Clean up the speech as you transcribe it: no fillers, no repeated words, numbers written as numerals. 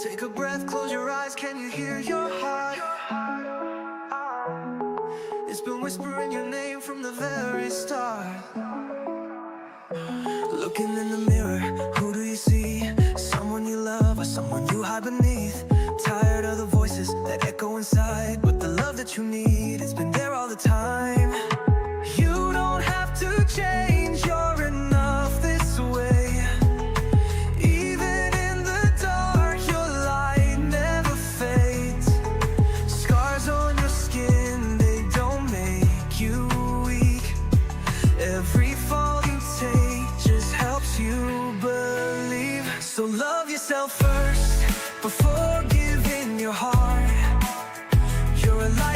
Take a breath, close your eyes, can you hear your heart? It's been whispering your name from the very start. Looking in the mirror, who do you see? Someone you love or someone you hide beneath? Tired of the voices that echo inside, but the love that you need, it's been there all the time. You don't have to change, you're enough this way. Even in the dark, your light never fades. Scars on your skin, they don't make you weak. Every fall you take just helps you believe. So love yourself first before giving your heart. You're a light